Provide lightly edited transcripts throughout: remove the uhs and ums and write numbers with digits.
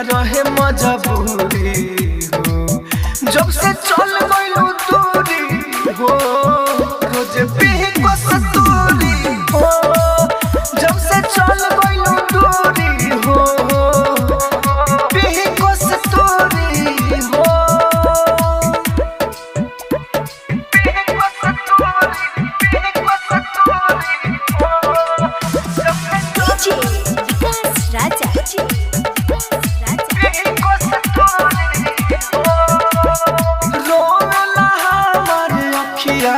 रहे मजबूरी हो, जब से चल गइलू दूरी हो, रोज पीही को सतूरी हो, जब से चल गइलू दूरी हो, पीही को सतूरी हो, पीही को सतूरी, पीही को सतूरी हो, जब से विकास राजा रोला हमार अखिया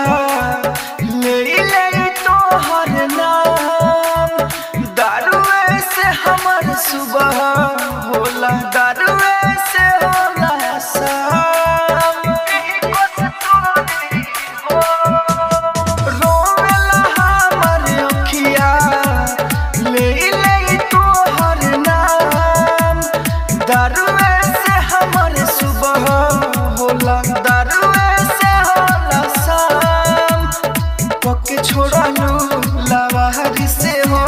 ले ले तोहर नाम, दारुए से हमर सुबह होला, दारुए से होला शाम, रोला हमार अखिया ले ले तोहर नाम, दारुए से हमर सुबह होला, दारुए से होला शाम, पके छोड़लू लवारी से हो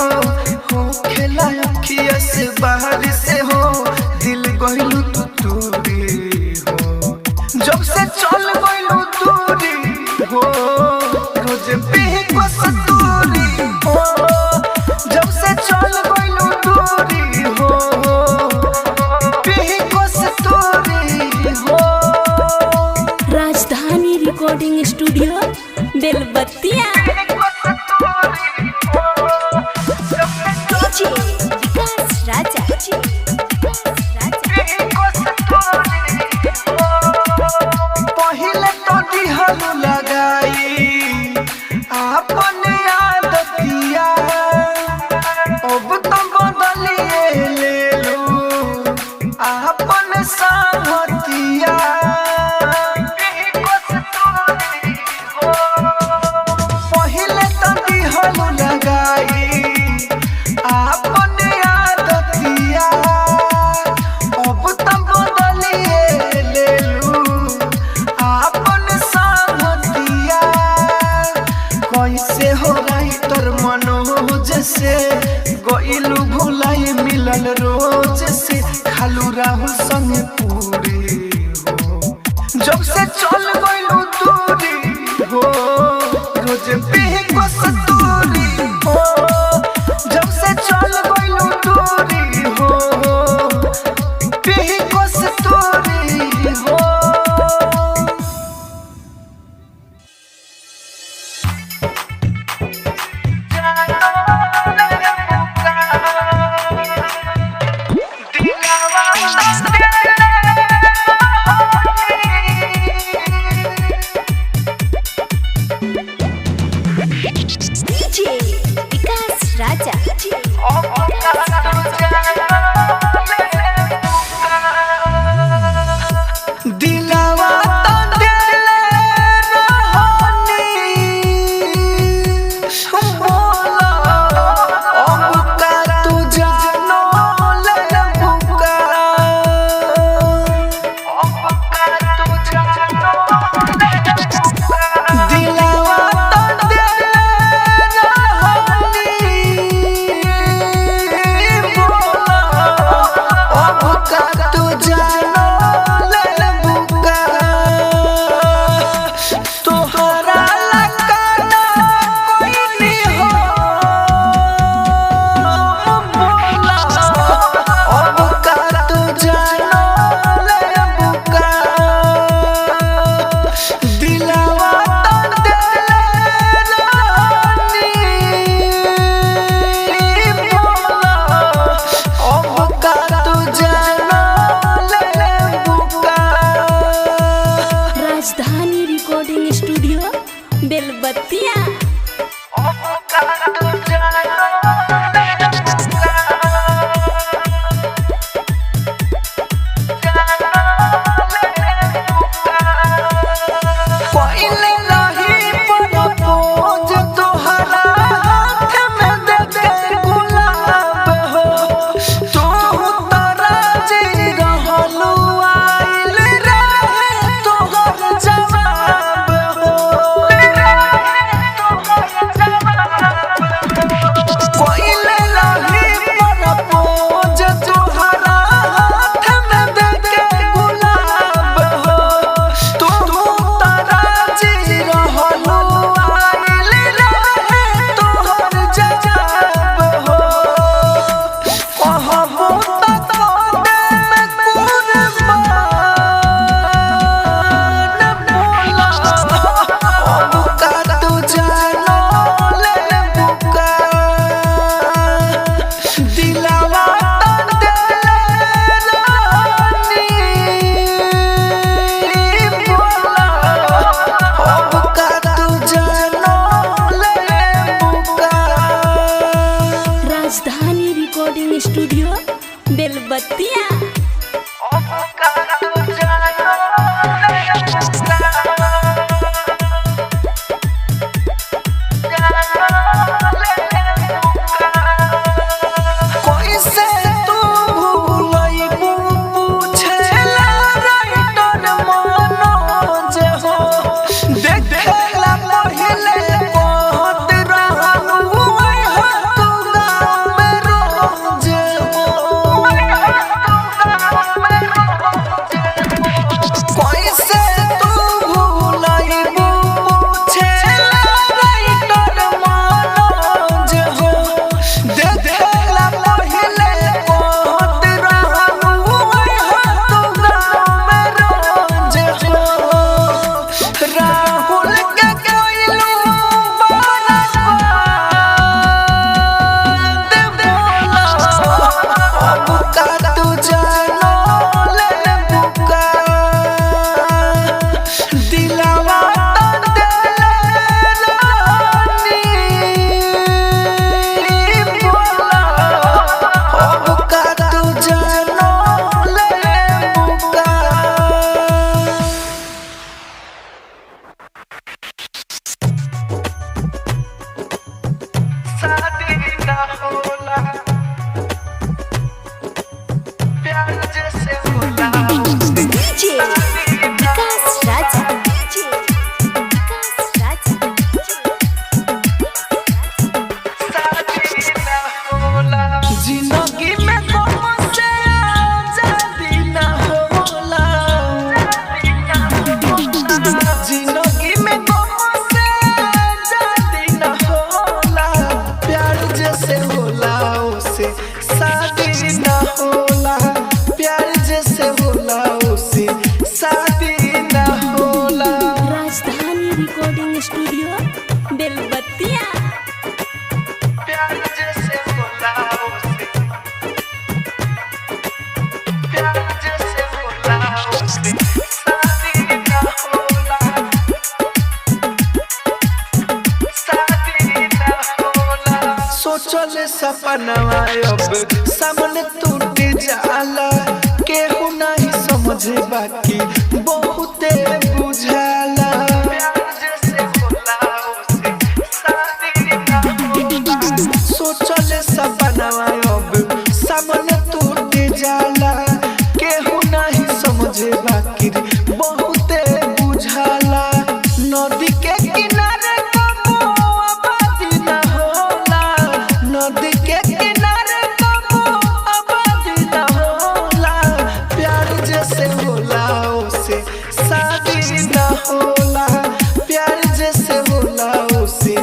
खेला अखिया से बाहर से हो, दिल गइलू तू दूरी हो, जब से चल गइलू दूरी हो, रोज पीही को सतूरी हो, जब से चल गइलू दूरी हो, पीही को सतूरी हो। राजधानी रिकॉर्डिंग स्टूडियो बेलबत्तिया विकास राजा पहिले तो दिहलू लगाई आपन आदतिया, अब तो बदलिए लेलू आपन सामतिया, पहिले तो दिहलू लगाई आपन आदतिया, अब तो बदलिए लेलू आपन सामतिया, कैसे हो रही तोर मनोज से गइलू भुलाई मिलल रोज से, खालू राहुल संग पूरी हो, जब से चल गइलू दूरी हो, रोज पीही को सतूरी हो, जब से चल गइलू दूरी हो, पीही को सतूरी हो। दिलवा बेलबत्तिया। कैसे तू भूलैबू पूछेला राइटर मनोज हो देखेला पहिले कहत रहलू ओए हो तू गाँव में रोज हो कैसे तू भूलैबू पूछेला राइटर मनोज हो देखेला पहिले कहत रहलू ओए हो तू गाँव में रोज हो राहुल के कोइलू बारत बोला अब का तू जानो ले बुका दिलवा तो देले रानी बोला अब का तू जानो ले बुका शादी ना होला प्यार जैसे होला डीजे विकास राजा। डीजे विकास राजा। शादी ना होला जिंदगी में गम से आजादी ना होला जिंदगी में गम से आजादी ना होला प्यार जैसे होला उसे शादी ना होला प्यार जैसे होला उसे शादी ना होला राजधानी रिकॉर्डिंग स्टूडियो बेलबत्तिया। प्यार जैसे होला उसे प्यार जैसे होला उसे शादी ना होला शादी ना होला सोचल सपनवा अब सामने टूट जाला केहू नहीं समझे बाकी बहुते बुझाला प्यार जैसे होला उसे शादी ना होला सोचल सपनवा अब सामने टूट जाला केहू नहीं समझे बाकी बहुते बुझाला नदी के किनारे कबो आबादी ना होला नदी के किनारे कबो आबादी ना होला प्यार जैसे होला उसे शादी ना होला प्यार जैसे होला उसे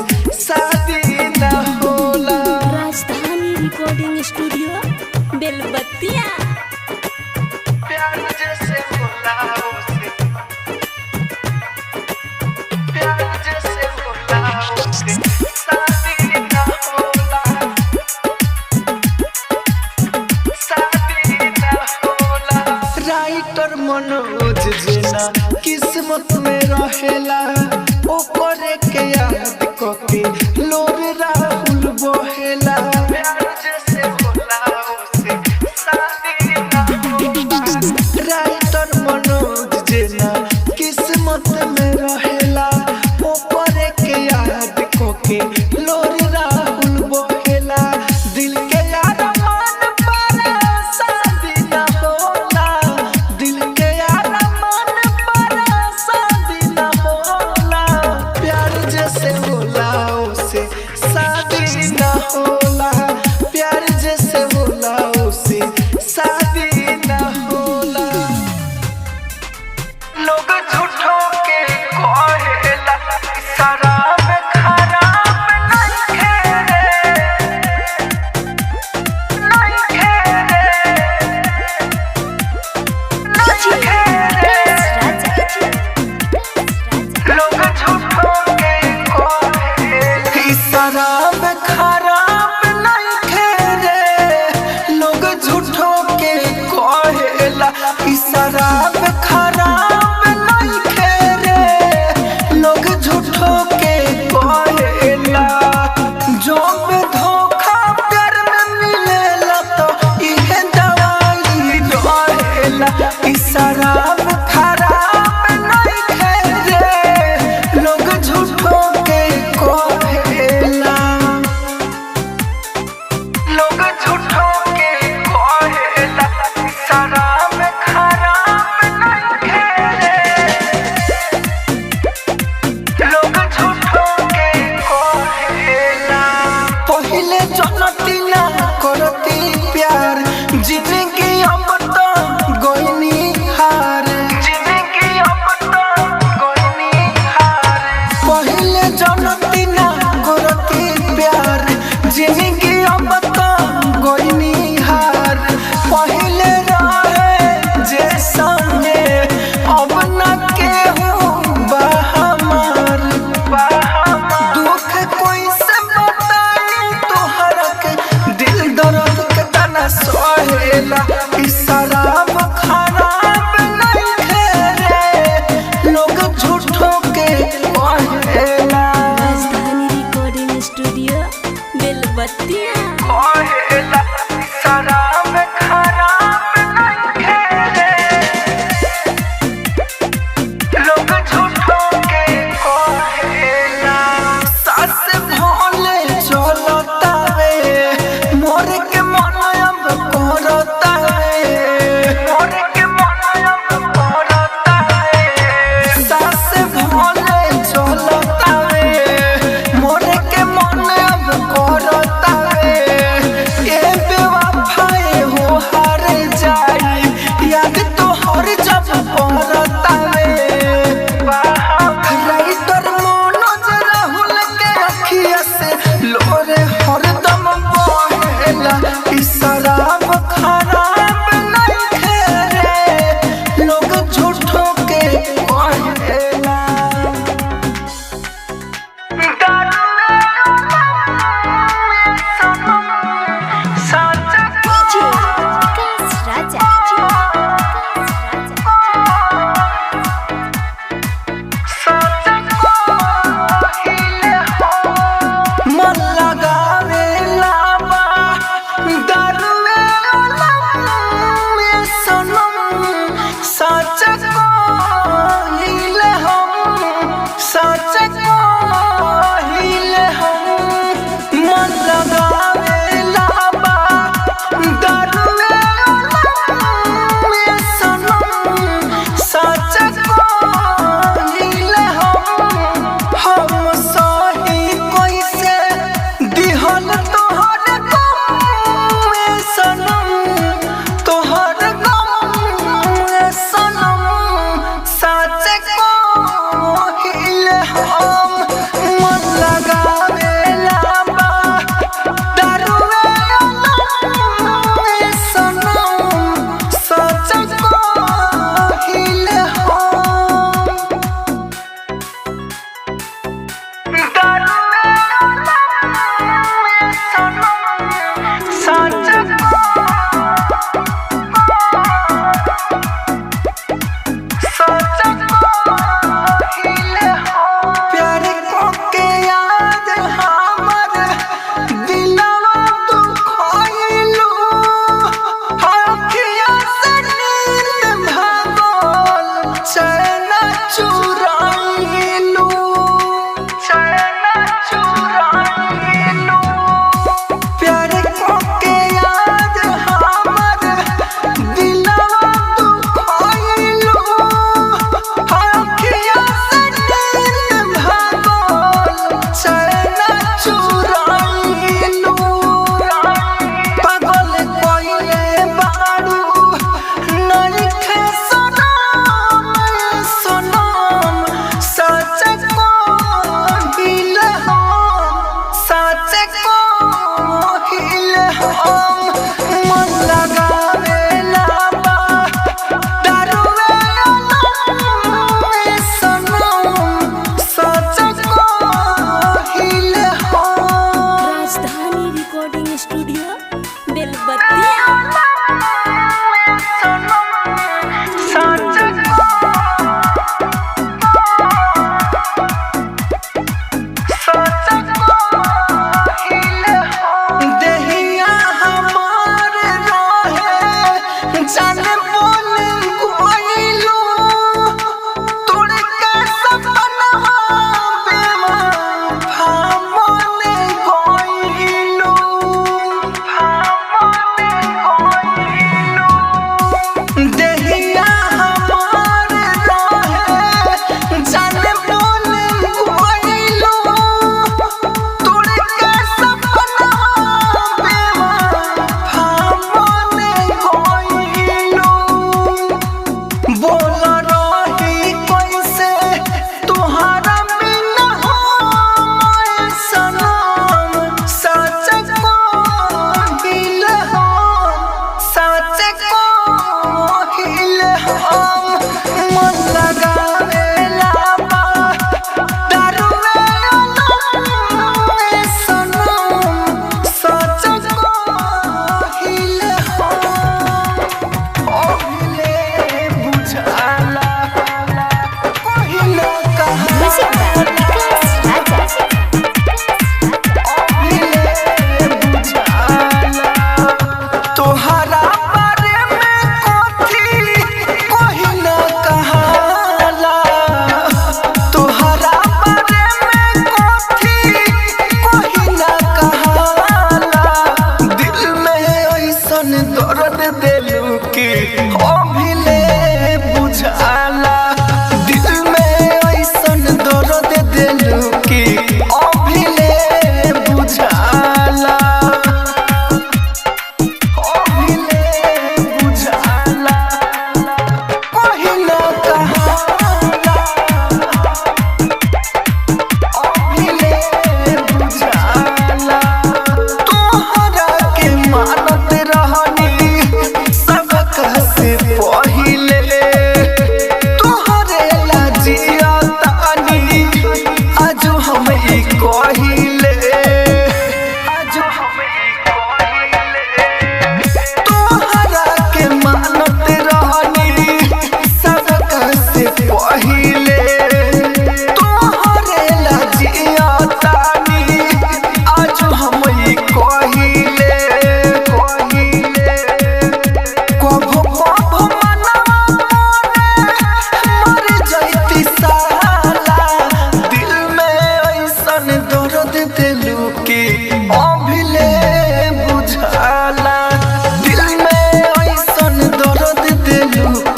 शादी ना होला राजधानी रिकॉर्डिंग स्टूडियो बेलबत्तिया। प्यार जैसे होला उसे प्यार जैसे होला उसे शादी ना होला शादी ना होला राइटर मनोज जेना किस्मत में रहेला ओकरे के याद कके लोर राहुल बहेला प्यार जैसे होला उसे शादी ना होला राइटर मनोज जेना किस्मत में रहेला ओकरे के याद कके लोर राहुल बहेला दिल के यार मन पर शादी ना होला दिल के यार मन पर शादी ना होला प्यार जैसे होला उसे शादी ना होला प्यार जैसे होला उसे शादी ना होला। ई शराब खराब नइखे रे लोग झूठो के कहेला लोग झूठो के कहेला ई शराब खराब नइखे रे लोग झूठो के कहेला पहिले जनती ना करती प्यार जिंदगी अब तो गईनी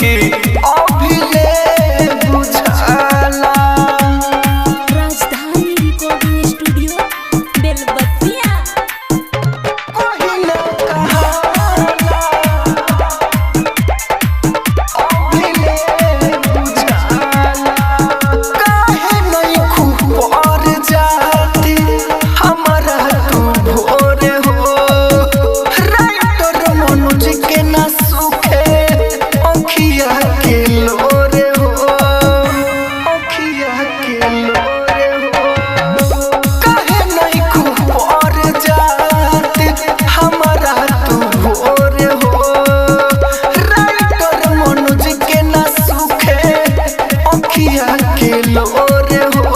के अभी ले बुझाला। राजधानी रिकॉर्डिंग स्टूडियो बेलबत्तिया। कोई ना कहाला अभी ले बुझाला। काहे नहीं खूब पर जाती हमारा तू भोरे हो। राइटर मनोज के ना सुखे अखिया के लोरे हो। अखिया के लोरे हो। काहे नहीं खूब पर जाती हमारा तू भोरे हो। राइटर मनोज के ना सुखे अखिया के लोरे हो।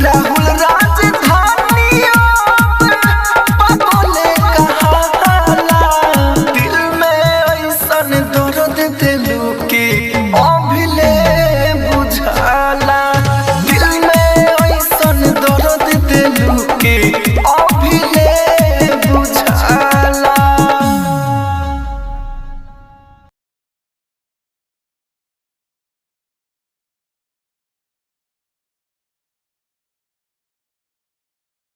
राहुल राजधानियों पागले कहाला। दिल में ऐसन दर्द दिल